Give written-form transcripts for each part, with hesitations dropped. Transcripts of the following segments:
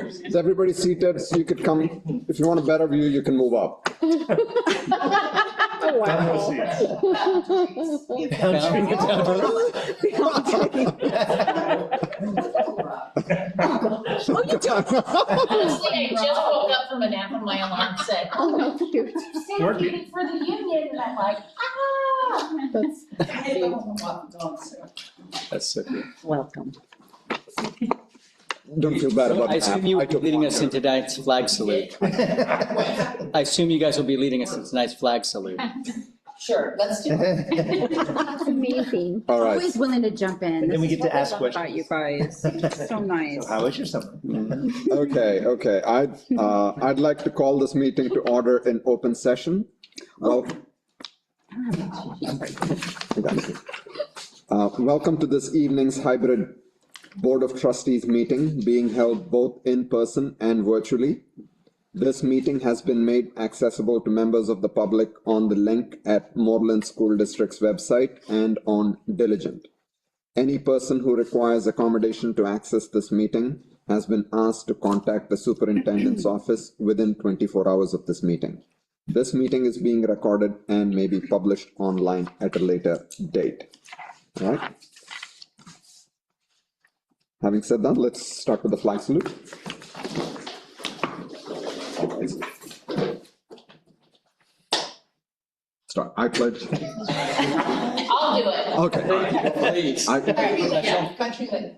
Is everybody seated? So you could come, if you want a better view, you can move up. Honestly, I just woke up from a nap and my alarm said, oh, you're for the union, and I'm like, That's so good. Welcome. Don't feel bad about I that. assume you will be leading us in tonight's flag salute. I assume you guys will be leading us in tonight's flag salute. sure, let's do it. That's amazing. All right. Always willing to jump in. And then we This get is to what ask we love about you guys. So nice. So how was your summer? Okay. I'd like to call this meeting to order in open session. Welcome. Welcome to this evening's hybrid Board of Trustees meeting being held both in person and virtually. This meeting has been made accessible to members of the public on the link at Moreland School District's website and on Diligent. Any person who requires accommodation to access this meeting has been asked to contact the superintendent's office within 24 hours of this meeting. This meeting is being recorded and may be published online at a later date. All right. Having said that, let's start with the flag salute. Start. I pledge. I'll do it. Okay. Please.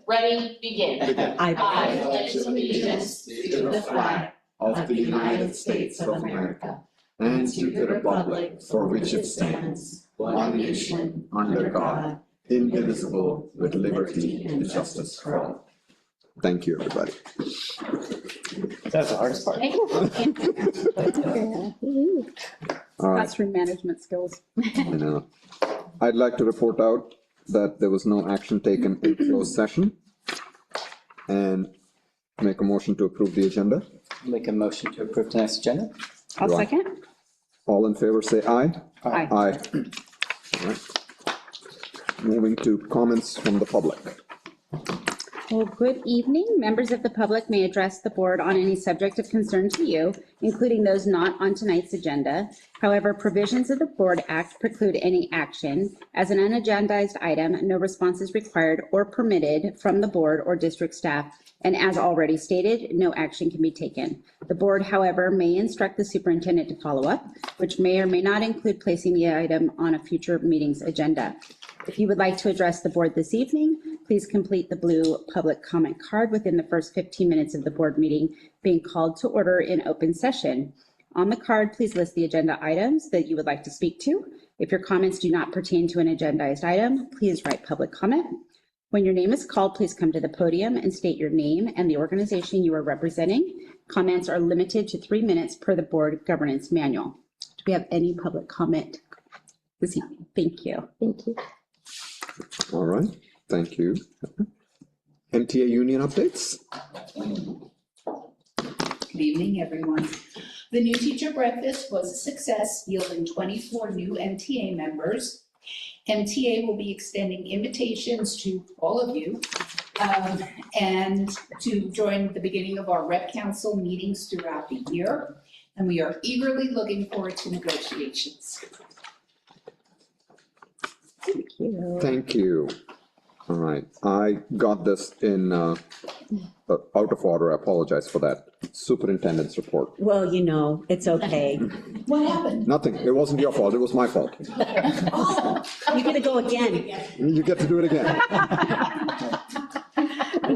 Ready, begin. I pledge allegiance to the flag Of the United States of America and to the republic for which it stands, one nation, under God, indivisible, with liberty and justice for all. Thank you, everybody. That's the hardest part. All right, Classroom management skills. I know. I'd like to report out that there was no action taken in closed session and make a motion to approve the agenda. Make a motion to approve tonight's agenda. I'll second. All in favor, say aye. Aye. Aye. All right. Moving to comments from the public. Well, good evening. Members of the public may address the board on any subject of concern to you, including those not on tonight's agenda. However, provisions of the Board Act preclude any action. As an unagendized item, no response is required or permitted from the board or district staff, and as already stated, no action can be taken. The board, however, may instruct the superintendent to follow up, which may or may not include placing the item on a future meeting's agenda. If you would like to address the board this evening, please complete the blue public comment card within the first 15 minutes of the board meeting being called to order in open session. On the card, please list the agenda items that you would like to speak to. If your comments do not pertain to an agendized item, please write public comment. When your name is called, please come to the podium and state your name and the organization you are representing. Comments are limited to 3 minutes per the board governance manual. Do we have any public comment this evening? Thank you. Thank you. All right, thank you. MTA union updates? Good evening, everyone. The new teacher breakfast was a success, yielding 24 new MTA members. MTA will be extending invitations to all of you and to join the beginning of our rep council meetings throughout the year. And we are eagerly looking forward to negotiations. Thank you. Thank you. All right, I got this in out of order. I apologize for that. Superintendent's report. Well, you know, it's okay. What happened? Nothing. It wasn't your fault. It was my fault. You're gonna go again. You get to do it again.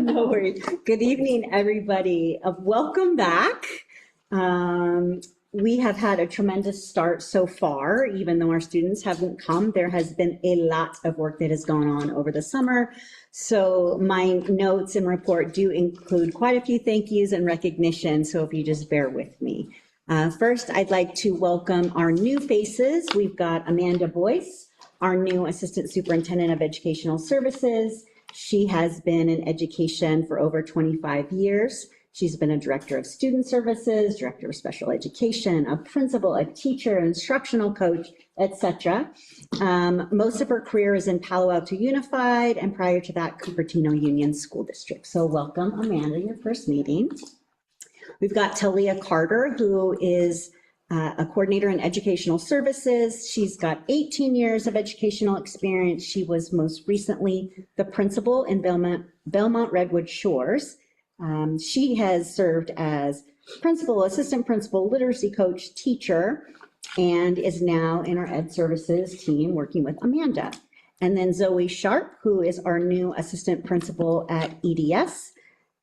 No worries. Good evening, everybody. Welcome back. We have had a tremendous start so far, even though our students haven't come. There has been a lot of work that has gone on over the summer. So my notes and report do include quite a few thank yous and recognition. So if you just bear with me. First, I'd like to welcome our new faces. We've got Amanda Boyce, our new Assistant Superintendent of Educational Services. She has been in education for over 25 years. She's been a director of student services, director of special education, a principal, a teacher, instructional coach, etc. Most of her career is in Palo Alto Unified, and prior to that, Cupertino Union School District. So welcome, Amanda, your first meeting. We've got Talia Carter, who is a coordinator in educational services. She's got 18 years of educational experience. She was most recently the principal in Belmont Redwood Shores. She has served as principal, assistant principal, literacy coach, teacher, and is now in our ed services team working with Amanda. And then Zoe Sharp, who is our new assistant principal at EDS.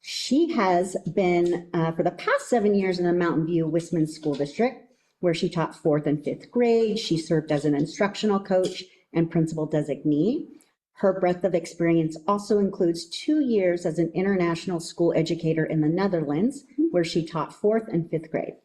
She has been for the past 7 years in the Mountain View Wistman School District, where she taught 4th and 5th grade. She served as an instructional coach and principal designee. Her breadth of experience also includes 2 years as an international school educator in the Netherlands, where she taught 4th and 5th grade.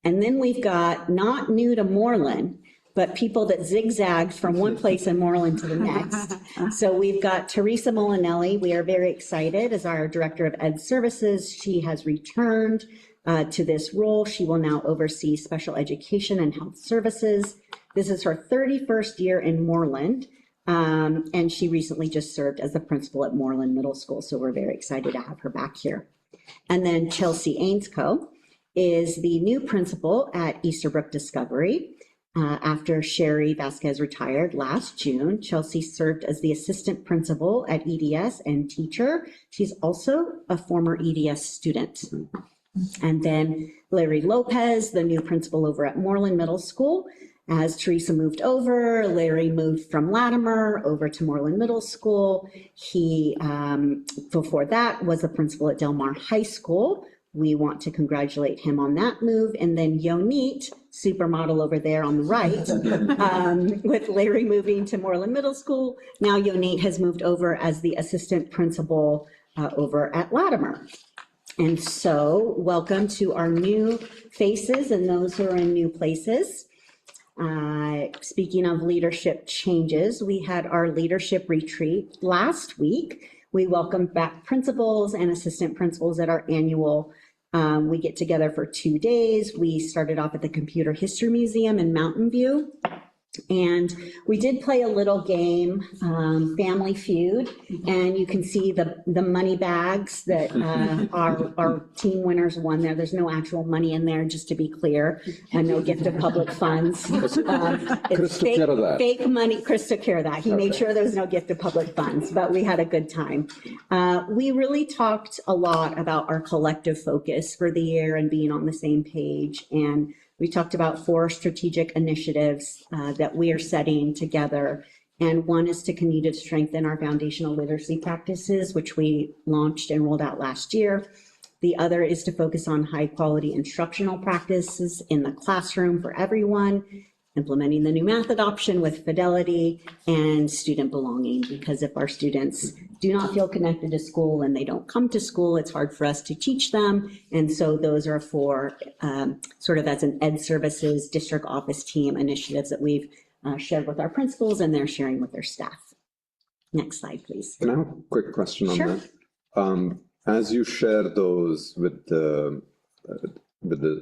And then we've got, not new to Moreland, but people that zigzagged from one place in Moreland to the next. So we've got Teresa Molinelli. We are very excited as our Director of Ed Services. She has returned to this role. She will now oversee special education and health services. This is her 31st year in Moreland, and she recently just served as the principal at Moreland Middle School, so we're very excited to have her back here. And then Chelsea Ainscoe is the new principal at Easterbrook Discovery. After Sherry Vasquez retired last June, Chelsea served as the assistant principal at EDS and teacher. She's also a former EDS student. And then Larry Lopez, the new principal over at Moreland Middle School. As Teresa moved over, Larry moved from Latimer over to Moreland Middle School. He, before that, was the principal at Del Mar High School. We want to congratulate him on that move. And then Yonit, supermodel over there on the right, with Larry moving to Moreland Middle School. Now Yonit has moved over as the assistant principal over at Latimer. And so welcome to our new faces and those who are in new places. Speaking of leadership changes, we had our leadership retreat last week. We welcomed back principals and assistant principals at our annual. We get together for 2 days. We started off at the Computer History Museum in Mountain View. And we did play a little game, Family Feud, and you can see the money bags that our team winners won there. There's no actual money in there, just to be clear, and no gift of public funds. It's fake money. Chris took care of that. He made sure there was no gift of public funds, but we had a good time. We really talked a lot about our collective focus for the year and being on the same page, and we talked about 4 strategic initiatives that we are setting together. And one is to continue to strengthen our foundational literacy practices, which we launched and rolled out last year. The other is to focus on high quality instructional practices in the classroom for everyone, implementing the new math adoption with fidelity and student belonging, because if our students do not feel connected to school and they don't come to school, it's hard for us to teach them. And so those are 4 sort of as an ed services district office team initiatives that we've shared with our principals and they're sharing with their staff. Next slide, please. Can I have a quick question on Sure. that? As you share those with the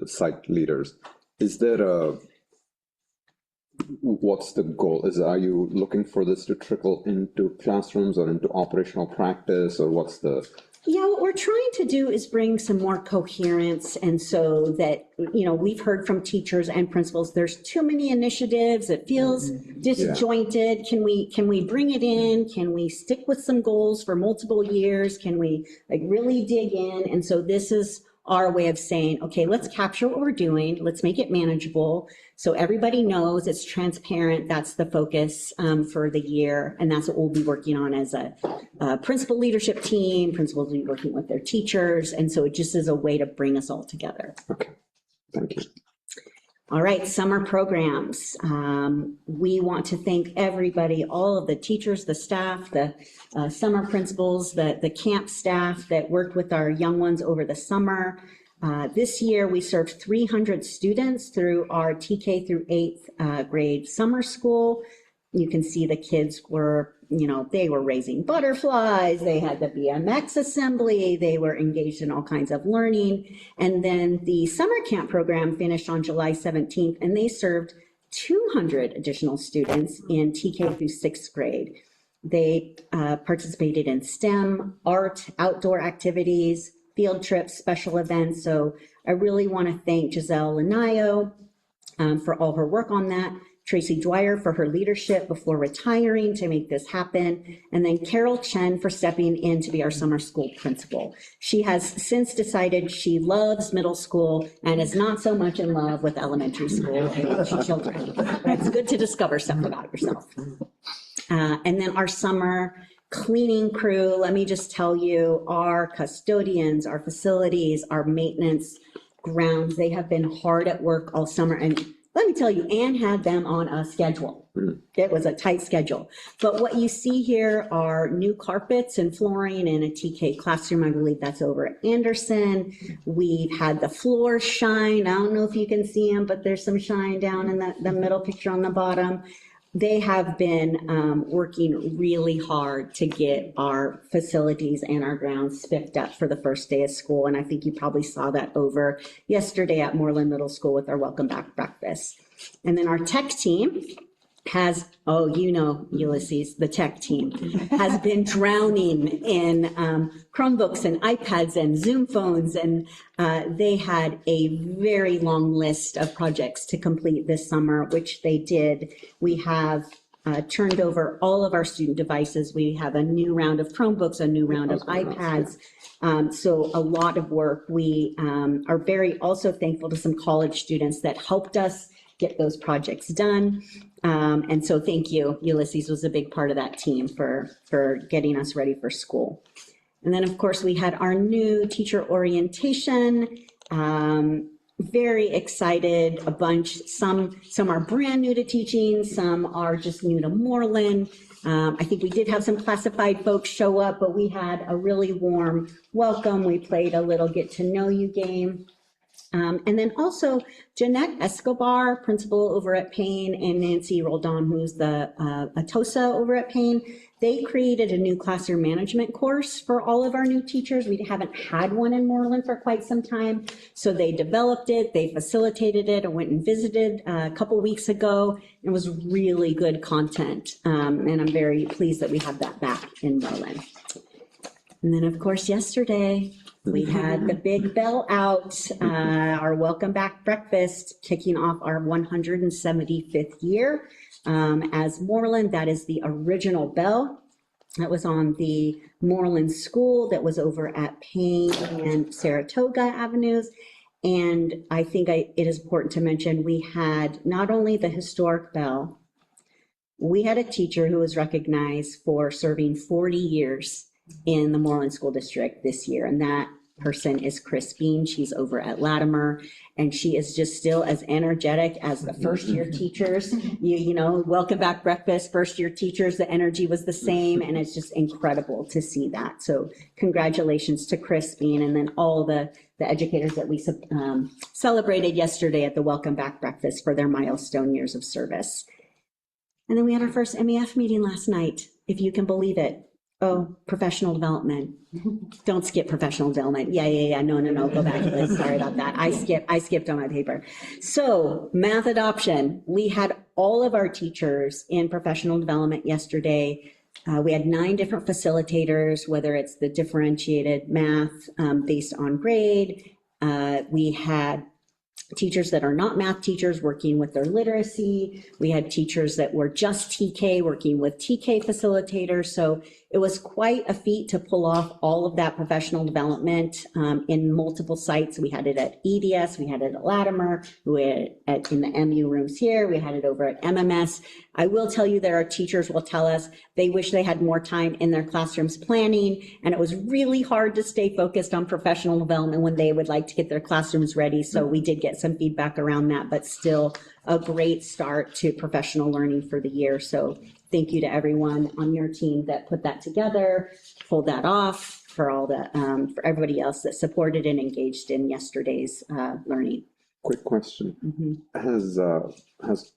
site leaders, is there what's the goal? Are you looking for this to trickle into classrooms or into operational practice, or what's the? Yeah, what we're trying to do is bring some more coherence, and so that, you know, we've heard from teachers and principals, there's too many initiatives, it feels disjointed. Can we bring it in? Can we stick with some goals for multiple years? Can we like really dig in? And so this is our way of saying, okay, let's capture what we're doing, let's make it manageable, so everybody knows it's transparent. That's the focus for the year, and that's what we'll be working on as a principal leadership team. Principals will be working with their teachers, and so it just is a way to bring us all together. Okay, thank you. All right, summer programs. We want to thank everybody, all of the teachers, the staff, the summer principals, the camp staff that worked with our young ones over the summer. This year, we served 300 students through our TK through 8th grade summer school. You can see the kids were, you know, they were raising butterflies, they had the BMX assembly, they were engaged in all kinds of learning. And then the summer camp program finished on July 17th, and they served 200 additional students in TK through 6th grade. They participated in STEM, art, outdoor activities, field trips, special events. So I really want to thank Giselle Lanayo for all her work on that, Tracy Dwyer for her leadership before retiring to make this happen, and then Carol Chen for stepping in to be our summer school principal. She has since decided she loves middle school and is not so much in love with elementary school age children. It's good to discover stuff about yourself. And then our summer cleaning crew, let me just tell you, our custodians, our facilities, our maintenance grounds, they have been hard at work all summer. And let me tell you, Anne had them on a schedule. It was a tight schedule. But what you see here are new carpets and flooring in a TK classroom. I believe that's over at Anderson. We've had the floors shine. I don't know if you can see them, but there's some shine down in the middle picture on the bottom. They have been working really hard to get our facilities and our grounds spiffed up for the first day of school. And I think you probably saw that over yesterday at Moreland Middle School with our welcome back breakfast. And then our tech team has, oh, you know, Ulysses, the tech team has been drowning in Chromebooks and iPads and Zoom phones. And they had a very long list of projects to complete this summer, which they did. We have turned over all of our student devices. We have a new round of Chromebooks, a new round of iPads. So a lot of work. We are very also thankful to some college students that helped us get those projects done. And so thank you. Ulysses was a big part of that team for getting us ready for school. And then, of course, we had our new teacher orientation. Very excited, a bunch. Some are brand new to teaching, some are just new to Moreland. I think we did have some classified folks show up, but we had a really warm welcome. We played a little get to know you game. And then also Jeanette Escobar, principal over at Payne, and Nancy Roldan, who's the ATOSA over at Payne. They created a new classroom management course for all of our new teachers. We haven't had one in Moreland for quite some time. So they developed it, they facilitated it. I went and visited a couple weeks ago. It was really good content. And I'm very pleased that we have that back in Moreland. And then, of course, yesterday, we had the big bell out, our welcome back breakfast, kicking off our 175th year as Moreland. That is the original bell that was on the Moreland School that was over at Payne and Saratoga Avenues. And I think it is important to mention we had not only the historic bell, we had a teacher who was recognized for serving 40 years in the Moreland School District this year. And that person is Chris Bean. She's over at Latimer, and she is just still as energetic as the first year teachers. You know, welcome back breakfast, first year teachers, the energy was the same, and it's just incredible to see that. So congratulations to Chris Bean, and then all the educators that we celebrated yesterday at the welcome back breakfast for their milestone years of service. And then we had our first MEF meeting last night, if you can believe it. Oh, professional development. Don't skip professional development. Yeah. No. Go back to this. Sorry about that. I skipped on my paper. So math adoption. We had all of our teachers in professional development yesterday. We had 9 different facilitators, whether it's the differentiated math based on grade. We had teachers that are not math teachers working with their literacy. We had teachers that were just TK working with TK facilitators. So it was quite a feat to pull off all of that professional development in multiple sites. We had it at EDS, we had it at Latimer, we had it in the MU rooms here, we had it over at MMS. I will tell you that our teachers will tell us they wish they had more time in their classrooms planning, and it was really hard to stay focused on professional development when they would like to get their classrooms ready. So we did get some feedback around that, but still a great start to professional learning for the year. So thank you to everyone on your team that put that together, pulled that off, for all the for everybody else that supported and engaged in yesterday's learning. Quick question. Has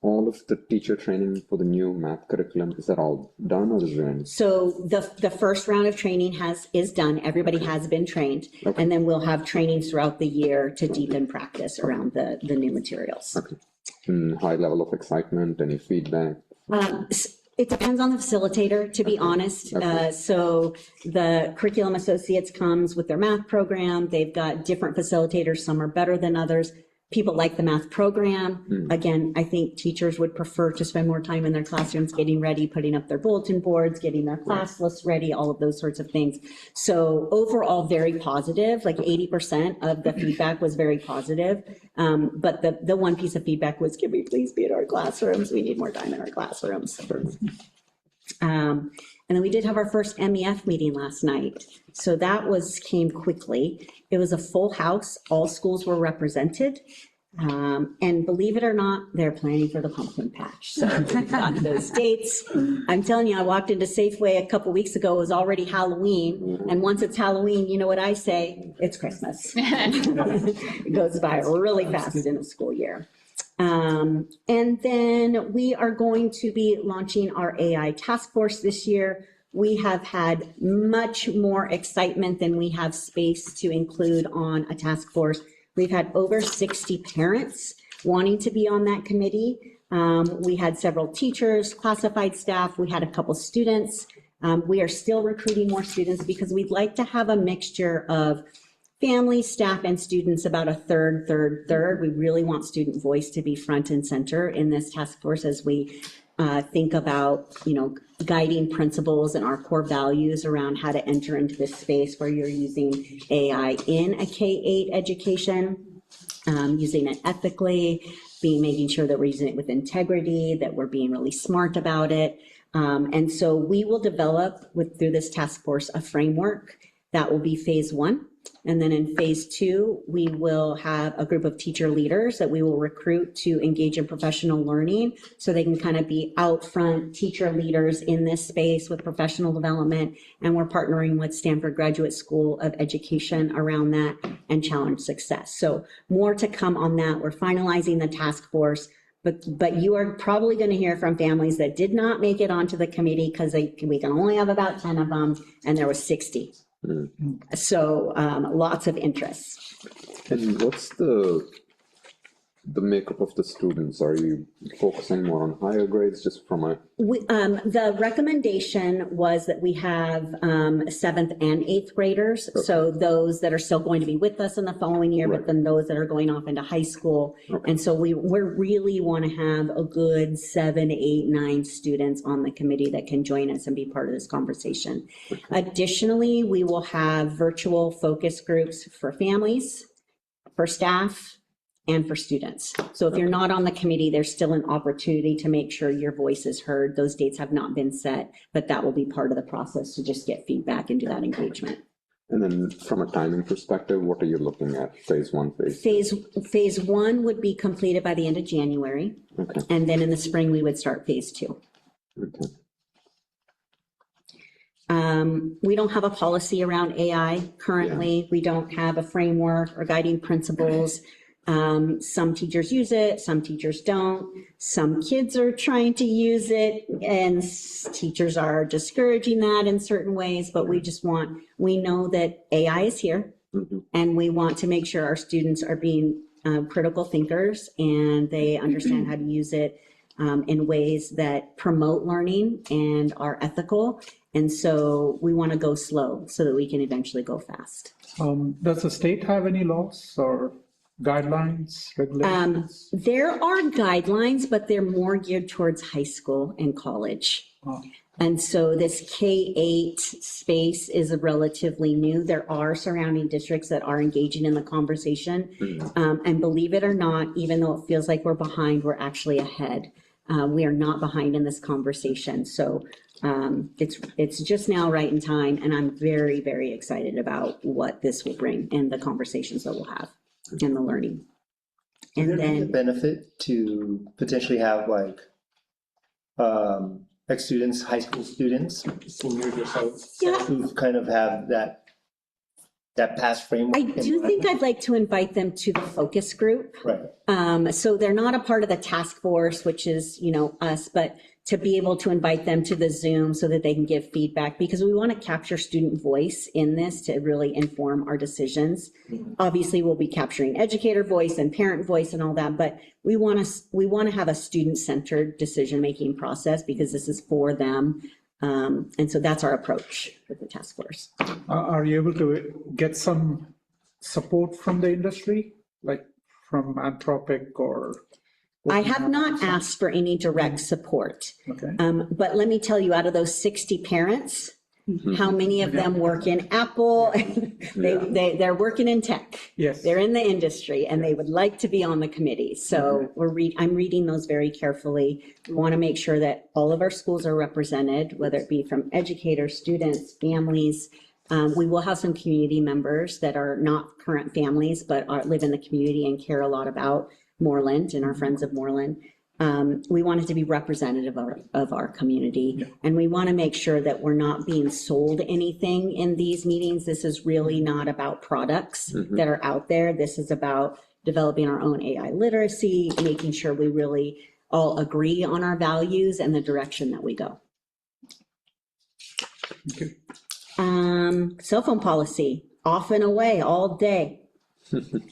all of the teacher training for the new math curriculum, is that all done, or is there any? So the first round of training is done. Everybody has been trained. Okay. And then we'll have trainings throughout the year to deepen practice around the new materials. Okay. High level of excitement, any feedback? It depends on the facilitator, to be honest. So the curriculum associates comes with their math program. They've got different facilitators. Some are better than others. People like the math program. Again, I think teachers would prefer to spend more time in their classrooms getting ready, putting up their bulletin boards, getting their class lists ready, all of those sorts of things. So overall, very positive, like 80% of the feedback was very positive. But the one piece of feedback was, can we please be in our classrooms? We need more time in our classrooms. And then we did have our first MEF meeting last night. So that came quickly. It was a full house. All schools were represented. And believe it or not, they're planning for the pumpkin patch. So we've got those dates. I'm telling you, I walked into Safeway a couple weeks ago, it was already Halloween. And once it's Halloween, you know what I say? It's Christmas. It goes by really fast in a school year. And then we are going to be launching our AI task force this year. We have had much more excitement than we have space to include on a task force. We've had over 60 parents wanting to be on that committee. We had several teachers, classified staff. We had a couple students. We are still recruiting more students because we'd like to have a mixture of family, staff, and students, about a third. We really want student voice to be front and center in this task force as we think about, guiding principles and our core values around how to enter into this space where you're using AI in a K-8 education, using it ethically, making sure that we're using it with integrity, that we're being really smart about it. And so we will develop through this task force a framework that will be phase 1. And then in phase 2, we will have a group of teacher leaders that we will recruit to engage in professional learning so they can kind of be out front teacher leaders in this space with professional development. And we're partnering with Stanford Graduate School of Education around that and Challenge Success. So more to come on that. We're finalizing the task force. But you are probably going to hear from families that did not make it onto the committee because we can only have about 10 of them, and there was 60. So lots of interest. And what's the makeup of the students? Are you focusing more on higher grades just from a? The recommendation was that we have 7th and 8th graders. Okay. So those that are still going to be with us in the following year, right. But then those that are going off into high school. Okay. And so we really want to have a good 7, 8, 9 students on the committee that can join us and be part of this conversation. Okay. Additionally, we will have virtual focus groups for families, for staff, and for students. So if you're not on the committee, there's still an opportunity to make sure your voice is heard. Those dates have not been set, but that will be part of the process to just get feedback and do that engagement. And then from a timing perspective, what are you looking at? Phase 1, phase 1 would be completed by the end of January. Okay. And then in the spring, we would start phase 2. Okay. We don't have a policy around AI currently. Yeah. We don't have a framework or guiding principles. Some teachers use it, some teachers don't. Some kids are trying to use it, and teachers are discouraging that in certain ways, but we know that AI is here, and we want to make sure our students are being critical thinkers and they understand how to use it in ways that promote learning and are ethical. And so we want to go slow so that we can eventually go fast. Does the state have any laws or guidelines, regulations? There are guidelines, but they're more geared towards high school and college. Oh. And so this K-8 space is relatively new. There are surrounding districts that are engaging in the conversation. And believe it or not, even though it feels like we're behind, we're actually ahead. We are not behind in this conversation. So it's just now right in time. And I'm very, very excited about what this will bring and the conversations that we'll have. And the learning. And then the benefit to potentially have like students, high school students, seniors or so, who kind of have that that past framework. I in do mind? think I'd like to invite them to the focus group. Right. So they're not a part of the task force, which is, us, but to be able to invite them to the Zoom so that they can give feedback, because we want to capture student voice in this to really inform our decisions. Obviously, we'll be capturing educator voice and parent voice and all that, but we want to have a student-centered decision-making process because this is for them. And so that's our approach with the task force. Are you able to get some support from the industry, like from Anthropic or? I have not asked for any direct support. Okay. But let me tell you, out of those 60 parents, how many of them work in Apple? They're working in tech. Yes. They're in the industry and they would like to be on the committee. So I'm reading those very carefully. We want to make sure that all of our schools are represented, whether it be from educators, students, families. We will have some community members that are not current families, but live in the community and care a lot about Moreland and our friends of Moreland. We want it to be representative of our community. And we want to make sure that we're not being sold anything in these meetings. This is really not about products that are out there. This is about developing our own AI literacy, making sure we really all agree on our values and the direction that we go. Okay. Cell phone policy, off and away all day.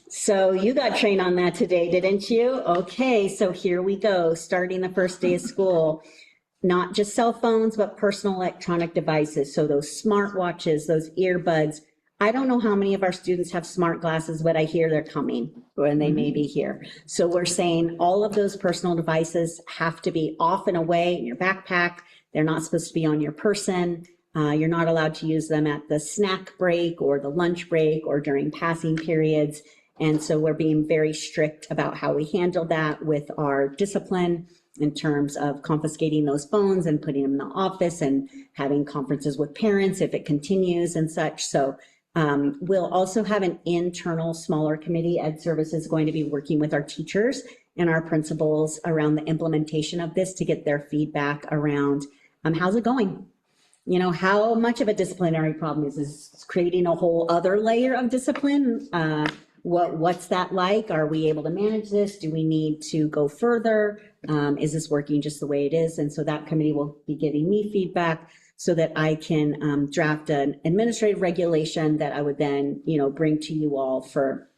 So you got trained on that today, didn't you? Okay, so here we go, starting the first day of school. Not just cell phones, but personal electronic devices. So those smartwatches, those earbuds. I don't know how many of our students have smart glasses, but I hear they're coming, and they may be here. So we're saying all of those personal devices have to be off and away in your backpack. They're not supposed to be on your person. You're not allowed to use them at the snack break or the lunch break or during passing periods. And so we're being very strict about how we handle that with our discipline in terms of confiscating those phones and putting them in the office and having conferences with parents if it continues and such. So we'll also have an internal smaller committee. Ed Service is going to be working with our teachers and our principals around the implementation of this to get their feedback around how's it going? How much of a disciplinary problem is this? Creating a whole other layer of discipline? What's that like? Are we able to manage this? Do we need to go further? Is this working just the way it is? And so that committee will be giving me feedback so that I can draft an administrative regulation that I would then, bring to you all for,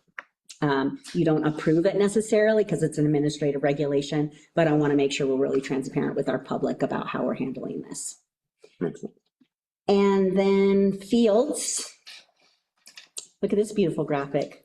you don't approve it necessarily because it's an administrative regulation, but I want to make sure we're really transparent with our public about how we're handling this. Excellent. And then fields. Look at this beautiful graphic.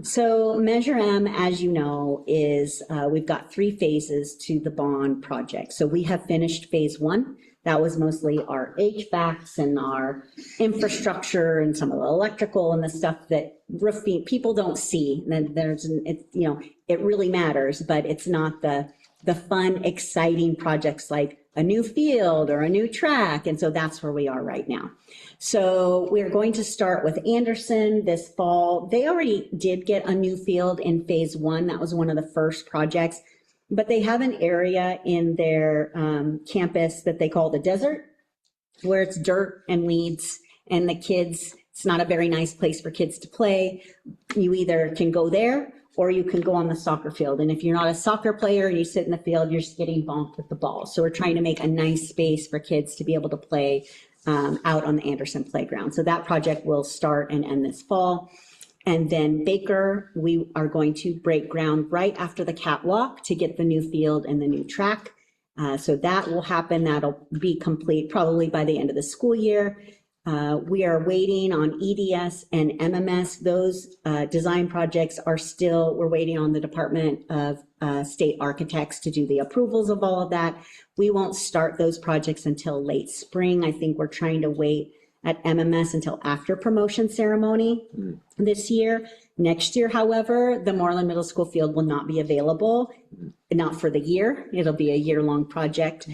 So Measure M, as you know, is we've got 3 phases to the bond project. So we have finished phase 1. That was mostly our HVACs and our infrastructure and some of the electrical and the stuff that roofing people don't see. And it really matters, but it's not the fun, exciting projects like a new field or a new track. And so that's where we are right now. So we're going to start with Anderson this fall. They already did get a new field in phase 1. That was one of the first projects, but they have an area in their campus that they call the desert, where it's dirt and weeds and the kids, it's not a very nice place for kids to play. You either can go there or you can go on the soccer field. And if you're not a soccer player and you sit in the field, you're just getting bonked with the ball. So we're trying to make a nice space for kids to be able to play out on the Anderson playground. So that project will start and end this fall. And then Baker, we are going to break ground right after the catwalk to get the new field and the new track. So that will happen. That'll be complete probably by the end of the school year. We are waiting on EDS and MMS. Those design projects are still, we're waiting on the Department of State Architects to do the approvals of all of that. We won't start those projects until late spring. I think we're trying to wait at MMS until after promotion ceremony this year. Next year, however, the Moreland Middle School field will not be available, not for the year. It'll be a year-long project.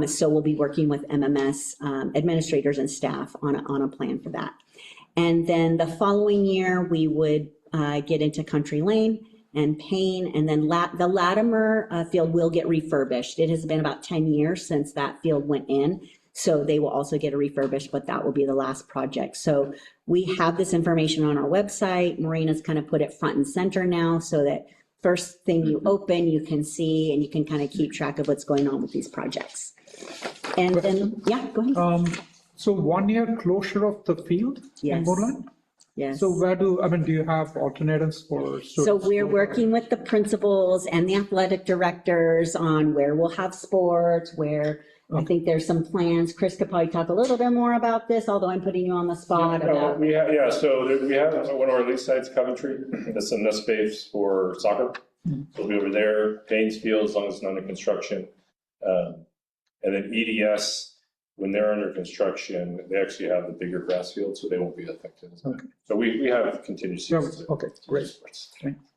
So we'll be working with MMS administrators and staff on a plan for that. And then the following year, we would get into Country Lane and Payne, and then the Latimer field will get refurbished. It has been about 10 years since that field went in. So they will also get a refurbished, but that will be the last project. So we have this information on our website. Marina's kind of put it front and center now so that first thing you open, you can see and you can kind of keep track of what's going on with these projects. And then, yeah, go ahead. So 1 year closure of the field in Yes. Moreland? Yes. So do you have alternatives for students? So we're working with the principals and the athletic directors on where we'll have sports, where I think there's some plans. Chris could probably talk a little bit more about this, although I'm putting you on the spot No, about. we have, we have one of our lease sites, Coventry, that's enough space for soccer. It'll be over there, Paynes Field, as long as it's not under construction. And then EDS, when they're under construction, they actually have the bigger grass field, so they won't be affected as much. So we have contingencies. Okay, great.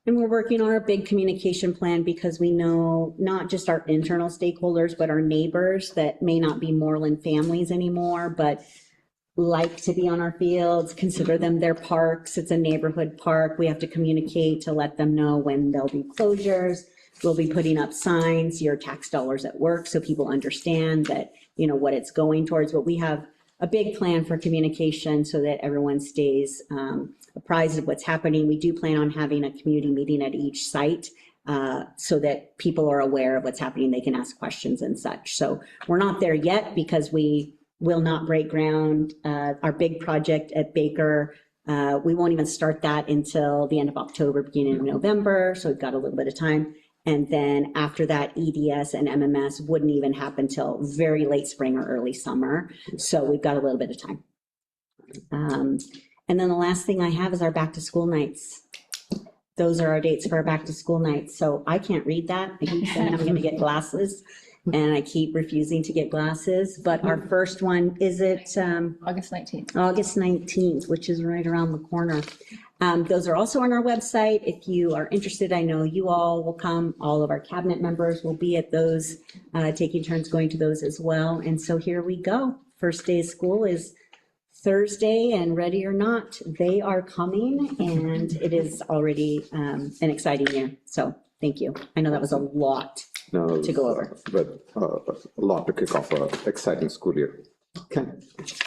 And we're working on our big communication plan because we know not just our internal stakeholders, but our neighbors that may not be Moreland families anymore, but like to be on our fields, consider them their parks. It's a neighborhood park. We have to communicate to let them know when there'll be closures. We'll be putting up signs, your tax dollars at work, so people understand that, you know, what it's going towards. But we have a big plan for communication so that everyone stays apprised of what's happening. We do plan on having a community meeting at each site so that people are aware of what's happening. They can ask questions and such. So we're not there yet because we will not break ground. Our big project at Baker, we won't even start that until the end of October, beginning of November. So we've got a little bit of time. And then after that, EDS and MMS wouldn't even happen till very late spring or early summer. So we've got a little bit of time. And then the last thing I have is our back to school nights. Those are our dates for our back to school nights. So I can't read that. I keep saying I'm going to get glasses and I keep refusing to get glasses. But our first one, is it August 19th. August 19th, which is right around the corner. Those are also on our website. If you are interested, I know you all will come. All of our cabinet members will be at those, taking turns going to those as well. And so here we go. First day of school is Thursday, and ready or not, they are coming, and it is already an exciting year. So thank you. I know that was a lot to go over. But a lot to kick off an exciting school year. Okay,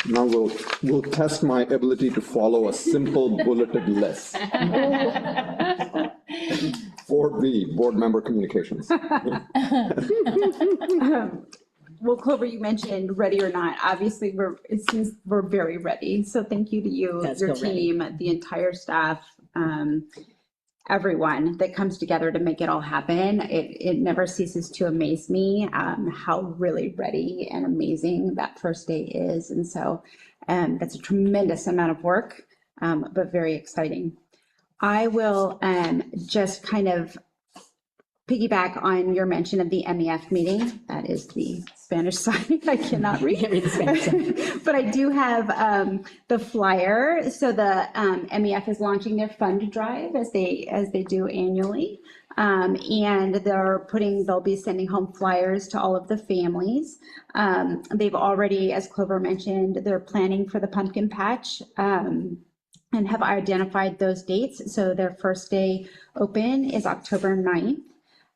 now we'll test my ability to follow a simple bulleted list. 4B, board member communications. Well, Clover, you mentioned ready or not. Obviously, it seems we're very ready. So thank you to you, Let's your go ready. team, the entire staff, everyone that comes together to make it all happen. It never ceases to amaze me how really ready and amazing that first day is. And so that's a tremendous amount of work, but very exciting. I will just kind of piggyback on your mention of the MEF meeting. That is the Spanish side. I cannot read the Spanish side. but I do have the flyer. So the MEF is launching their fund drive as they do annually. And they'll be sending home flyers to all of the families. They've already, as Clover mentioned, they're planning for the pumpkin patch. And have identified those dates. So their first day open is October 9th.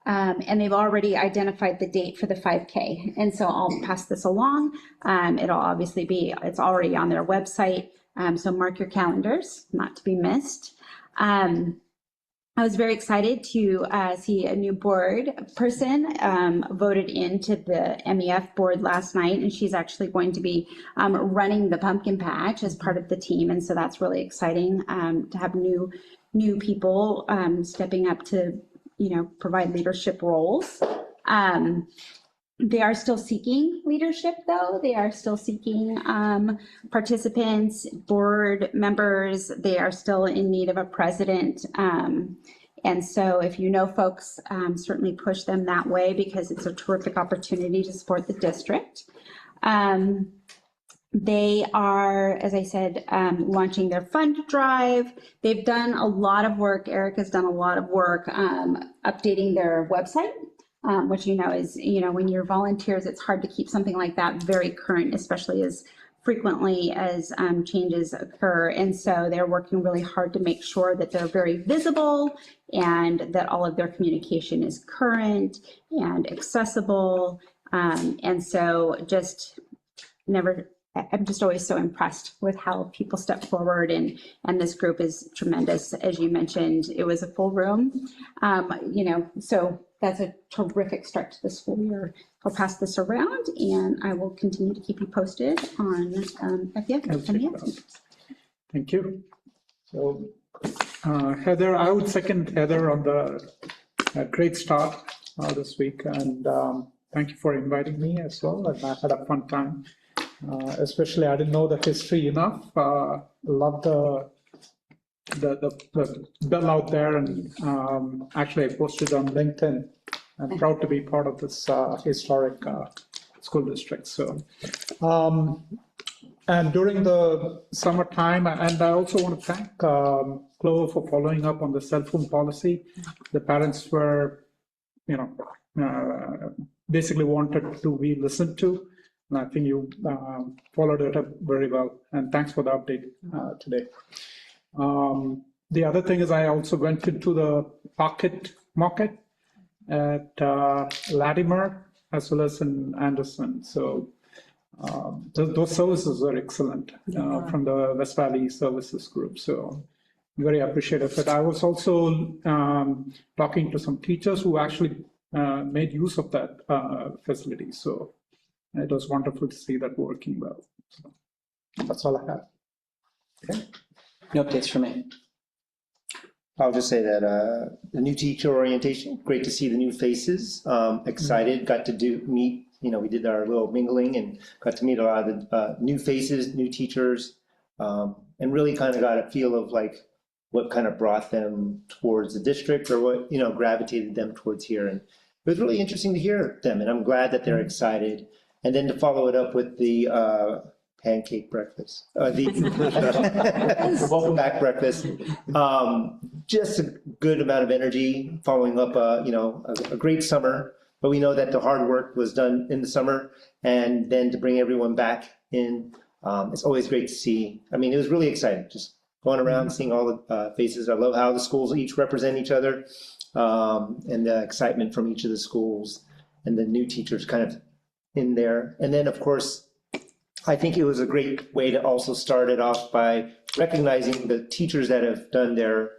And they've already identified the date for the 5K. And so I'll pass this along. It'll obviously it's already on their website. So mark your calendars, not to be missed. I was very excited to see a new board person voted into the MEF board last night, and she's actually going to be running the pumpkin patch as part of the team. And so that's really exciting to have new people stepping up to, provide leadership roles. They are still seeking leadership, though. They are still seeking participants, board members. They are still in need of a president. And so if you know folks, certainly push them that way because it's a terrific opportunity to support the district. They are, as I said, launching their fund drive. They've done a lot of work. Eric has done a lot of work updating their website. Which is, when you're volunteers, it's hard to keep something like that very current, especially as frequently as changes occur. And so they're working really hard to make sure that they're very visible and that all of their communication is current and accessible. And so just I'm just always so impressed with how people step forward, and this group is tremendous. As you mentioned, it was a full room, so that's a terrific start to the school year. I'll pass this around, and I will continue to keep you posted on if you have any questions. Thank you. So Heather, I would second Heather on the great start this week, and thank you for inviting me as well. And I had a fun time. Especially, I didn't know the history enough. Love the bell out there, and actually, I posted on LinkedIn. I'm proud to be part of this historic school district. So, and during the summertime, and I also want to thank Clover for following up on the cell phone policy. The parents were, basically wanted to be listened to. And I think you followed it up very well. And thanks for the update today. The other thing is I also went into the pocket market at Latimer as well as in Anderson. So those services are excellent from the West Valley Services Group. So very appreciative. But I was also talking to some teachers who actually made use of that facility. So it was wonderful to see that working well. So that's all I have. Okay. No updates for me. I'll just say that the new teacher orientation, great to see the new faces. Excited, got to meet, we did our little mingling and got to meet a lot of the new faces, new teachers, and really kind of got a feel of like what kind of brought them towards the district or what, gravitated them towards here. And it was really interesting to hear them, and I'm glad that they're excited. And then to follow it up with the pancake breakfast, the welcome back breakfast, just a good amount of energy following up, a great summer. But we know that the hard work was done in the summer, and then to bring everyone back in, it's always great to see. I mean, it was really exciting just going around, seeing all the faces. I love how the schools each represent each other, and the excitement from each of the schools, and the new teachers kind of in there. And then, of course, I think it was a great way to also start it off by recognizing the teachers that have done their,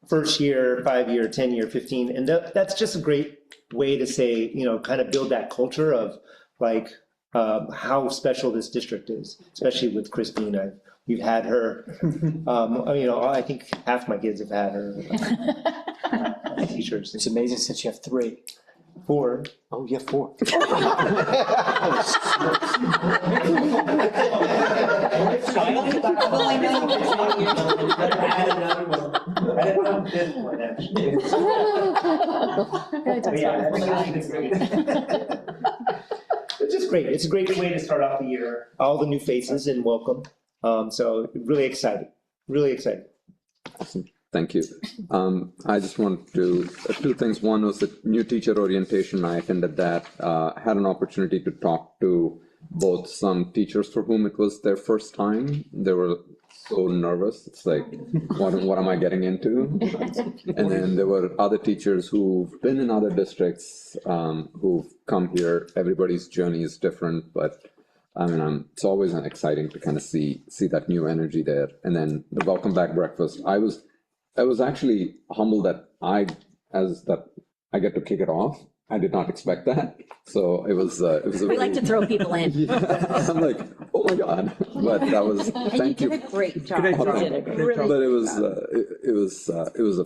first year, 5 year, 10 year, 15. And that's just a great way to say, kind of build that culture of like how special this district is, especially with Christine. We've had her, I think half my kids have had her teachers. It's amazing since you have 3. 4. Oh, you have 4. It's just great. It's a great way to start off the year. All the new faces and welcome. So really excited. Really excited. Awesome. Thank you. I just want to, 2 things. One was the new teacher orientation. I attended that, had an opportunity to talk to both some teachers for whom it was their first time. They were so nervous. It's like, what am I getting into? And then there were other teachers who've been in other districts, who've come here. Everybody's journey is different, but I mean, it's always exciting to kind of see that new energy there. And then the welcome back breakfast. I was actually humbled that I get to kick it off. I did not expect that. So it was a We like to throw people in. Yeah, I'm like, oh my God. But that was, thank you. You did a great job. Great job. You did a really But good job. it was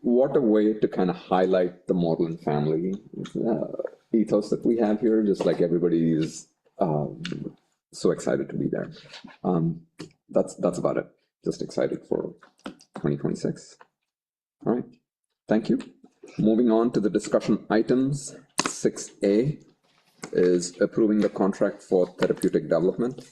what a way to kind of highlight the Moreland family ethos that we have here. Just like everybody is so excited to be there. That's about it. Just excited for 2026. All right, thank you. Moving on to the discussion items, 6A is approving the contract for therapeutic development.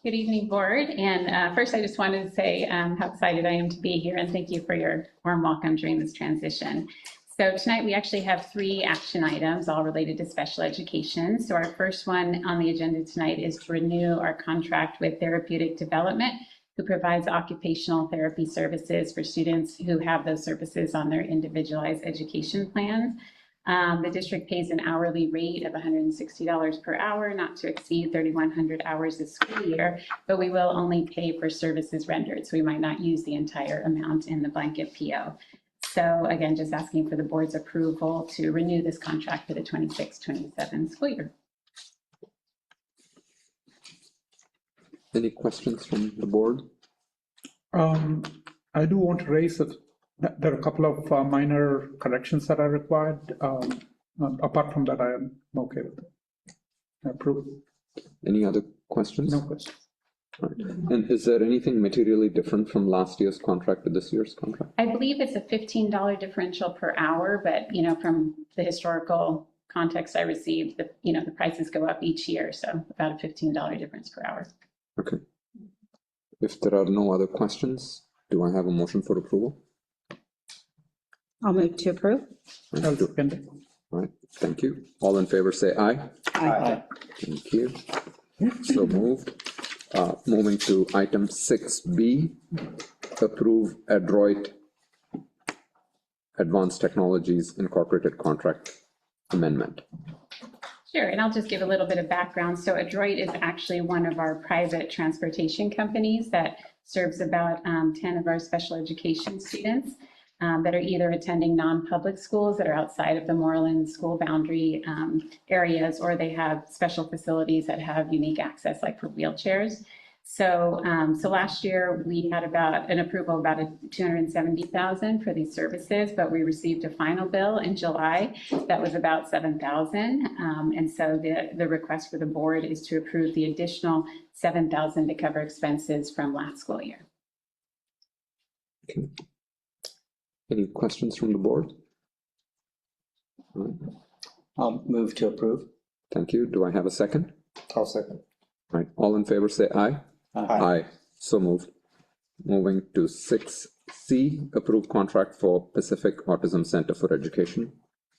Good evening, board. And first, I just wanted to say how excited I am to be here and thank you for your warm welcome during this transition. So tonight we actually have 3 action items, all related to special education. So our first one on the agenda tonight is to renew our contract with Therapeutic Development, who provides occupational therapy services for students who have those services on their individualized education plans. The district pays an hourly rate of $160 per hour, not to exceed 3,100 hours this school year, but we will only pay for services rendered, so we might not use the entire amount in the blanket PO. So again, just asking for the board's approval to renew this contract for the 26-27 school year. Any questions from the board? I do want to raise that there are a couple of minor corrections that are required. Apart from that, I am okay with it. Approve. Any other questions? No questions. All right. And is there anything materially different from last year's contract to this year's contract? I believe it's a $15 differential per hour, but from the historical context I received, the prices go up each year, so about a $15 difference per hour. Okay. If there are no other questions, do I have a motion for approval? I'll move to approve. I'll second it. All right, thank you. All in favor, say aye. Aye. Thank you. So moved. Moving to item 6B, approve Adroit Advanced Technologies Incorporated contract amendment. Sure, and I'll just give a little bit of background. So Adroit is actually one of our private transportation companies that serves about 10 of our special education students that are either attending non-public schools that are outside of the Moreland school boundary areas, or they have special facilities that have unique access, like for wheelchairs. So, last year we had about an approval about $270,000 for these services, but we received a final bill in July that was about $7,000, and so the request for the board is to approve the additional $7,000 to cover expenses from last school year. Okay. Any questions from the board? All right. I'll move to approve. Thank you. Do I have a second? I'll second. All right, all in favor, say aye. Aye. So moved. Moving to 6C, approve contract for Pacific Autism Center for Education.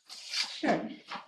Sure.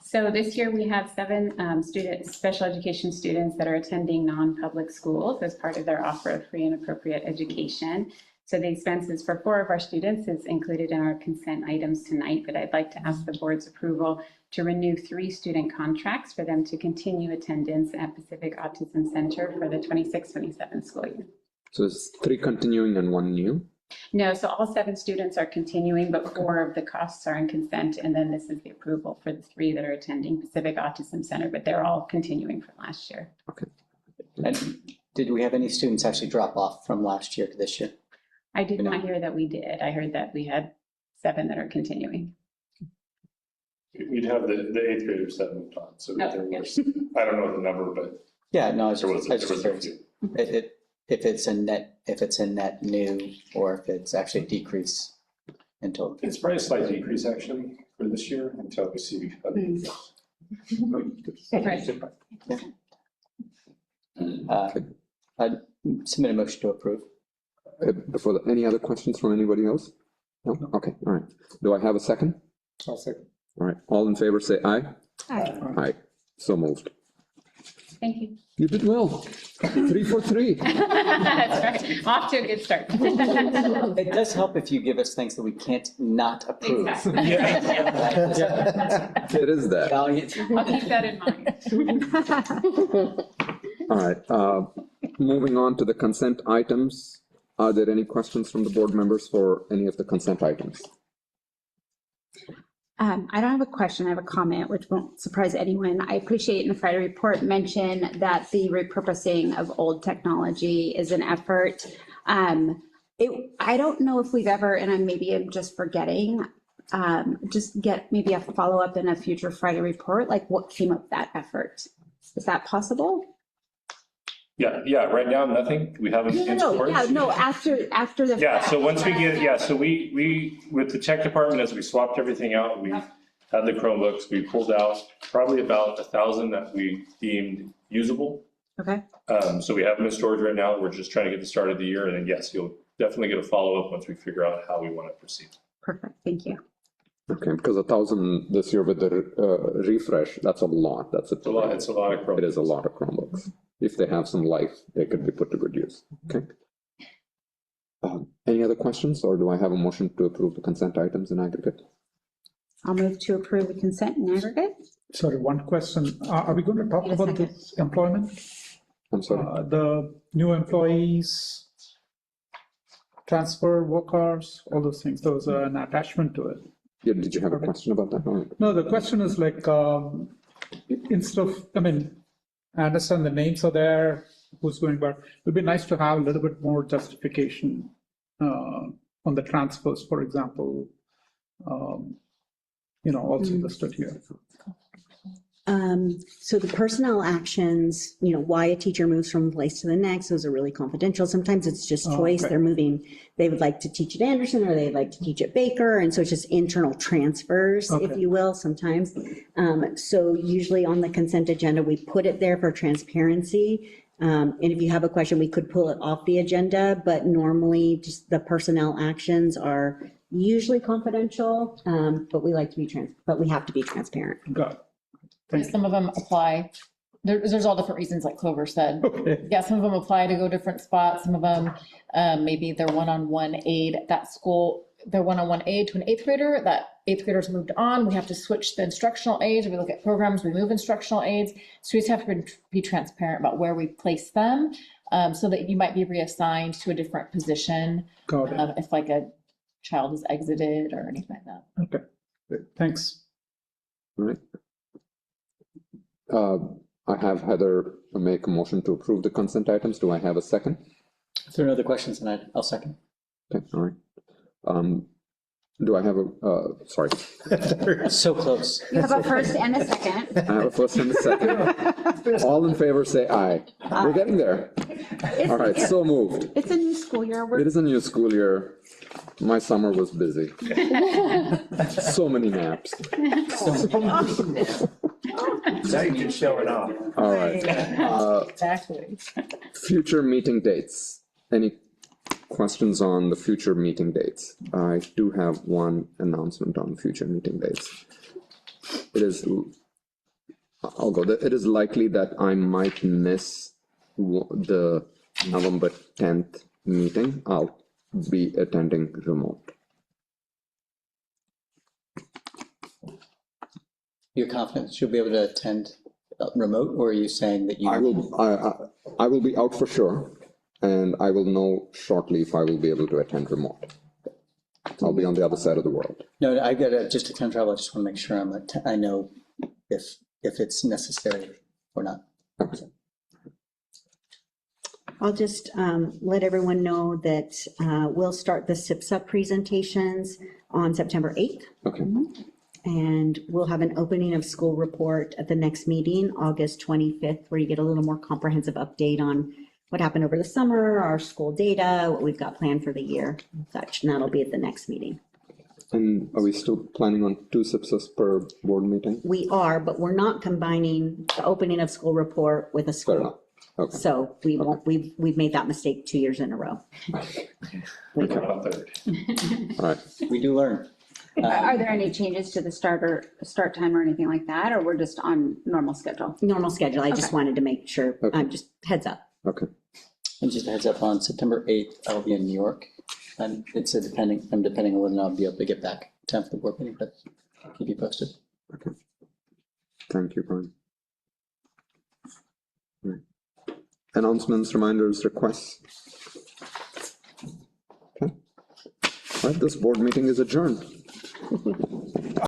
So this year we have 7 special education students that are attending non-public schools as part of their offer of free and appropriate education. So the expenses for 4 of our students is included in our consent items tonight, but I'd like to ask the board's approval to renew 3 student contracts for them to continue attendance at Pacific Autism Center for the 26-27 school year. So it's 3 continuing and 1 new. No, so all 7 students are continuing, but 4 of the costs are in consent, and then this is the approval for the 3 that are attending Pacific Autism Center, but they're all continuing from last year. Okay. And did we have any students actually drop off from last year to this year? I did not hear that we did. I heard that we had 7 that are continuing. We'd have the 8th graders that moved on, so Oh, there yeah. was, I don't know the number, but Yeah, no, I was there was just a curious. few. If it's a net new, or if it's actually a decrease in total. It's probably a slight decrease actually for this year until we see. I'd submit a motion to approve. Before any other questions from anybody else? No? Okay, all right. Do I have a second? I'll second. All right, all in favor, say aye. Aye. Aye, so moved. Thank you. You did well. 3 for 3. That's right. Off to a good start. It does help if you give us things that we can't not approve. Exactly. It is that. Valiant. I'll keep that in mind. All right, moving on to the consent items. Are there any questions from the board members for any of the consent items? I don't have a question, I have a comment, which won't surprise anyone. I appreciate in the Friday report mention that the repurposing of old technology is an effort. I don't know if we've ever, and I'm just forgetting, just get maybe a follow-up in a future Friday report, like what came of that effort? Is that possible? Yeah, right now, nothing. We haven't. After the. Yeah, fact. so once we get, so we, with the tech department, as we swapped everything out, we had the Chromebooks, we pulled out probably about 1,000 that we deemed usable. Okay, So we have them in storage right now. We're just trying to get the start of the year, and then yes, you'll definitely get a follow-up once we figure out how we want to proceed. perfect, thank you. Okay, because 1,000 this year with the refresh, that's a lot. That's It's a lot of Chromebooks. It is a lot of Chromebooks. If they have some life, they could be put to good use. Okay. Any other questions, or do I have a motion to approve the consent items in aggregate? I'll move to approve the consent in aggregate. Sorry, one question. Are we going to talk Wait a about second. this employment? I'm sorry. The new employees, transfer workers, all those things. There was an attachment to it. Yeah, did you have a question about that? Or- No, the question is like, instead of, I mean, I understand the names are there, who's going, but it'd be nice to have a little bit more justification on the transfers, for example, also listed here. So the personnel actions, why a teacher moves from one place to the next, those are really confidential. Sometimes it's just choice. okay. They're moving, they would like to teach at Anderson or they'd like to teach at Baker. And so it's just internal transfers, if Okay. you will, sometimes. So usually on the consent agenda, we put it there for transparency. And if you have a question, we could pull it off the agenda, but normally just the personnel actions are usually confidential, but we like to be but we have to be transparent. Got it. Thank you. Some of them apply, there's all different reasons, like Clover said. Okay. Yeah, some of them apply to go different spots, some of them, maybe they're one-on-one aid at that school, they're one-on-one aid to an eighth grader, that eighth grader's moved on, we have to switch the instructional aides, we look at programs, we move instructional aides, so we just have to be transparent about where we place them, so that you might be reassigned to a different position, Got it. if like a child is exited or anything like that. Okay. Great. Thanks. All right. I have Heather make a motion to approve the consent items. Do I have a second? If there are no other questions, then I'll second. Okay, all right. Do I have sorry, So close. You have a first and a second. I have a first and a second. All in favor, say aye. We're getting there. All right, so moved. It's a new school year. It is a new school year. My summer was busy. So many naps. Now you're just showing off. All right. Exactly. Future meeting dates. Any questions on the future meeting dates? I do have one announcement on future meeting dates. I'll go. It is likely that I might miss the November 10th meeting. I'll be attending remote. You're confident you'll be able to attend remote, or are you saying that you? I will be out for sure, and I will know shortly if I will be able to attend remote. I'll be on the other side of the world. No, I got just to kind of travel. I just want to make sure I know if it's necessary or not. Okay. I'll just let everyone know that we'll start the SIPSA presentations on September 8th. Okay. And we'll have an opening of school report at the next meeting, August 25th, where you get a little more comprehensive update on what happened over the summer, our school data, what we've got planned for the year, and such, and that'll be at the next meeting. And are we still planning on 2 SIPSAs per board meeting? We are, but we're not combining the opening of school report with a Fair enough. school. Okay. So we won't, we've made that mistake 2 years in a row. About third. All right. We do learn. Are there any changes to the start time or anything like that, or we're just on normal schedule? Normal schedule, I just Okay. wanted to make sure, Okay. just heads up. Okay. And just a heads up, on September 8th, I'll be in New York. And it's depending on whether or not I'll be able to get back to the board meeting, but I'll keep you posted. Okay. Thank you, Brian. Right. Announcements, reminders, requests. Okay. All right, this board meeting is adjourned.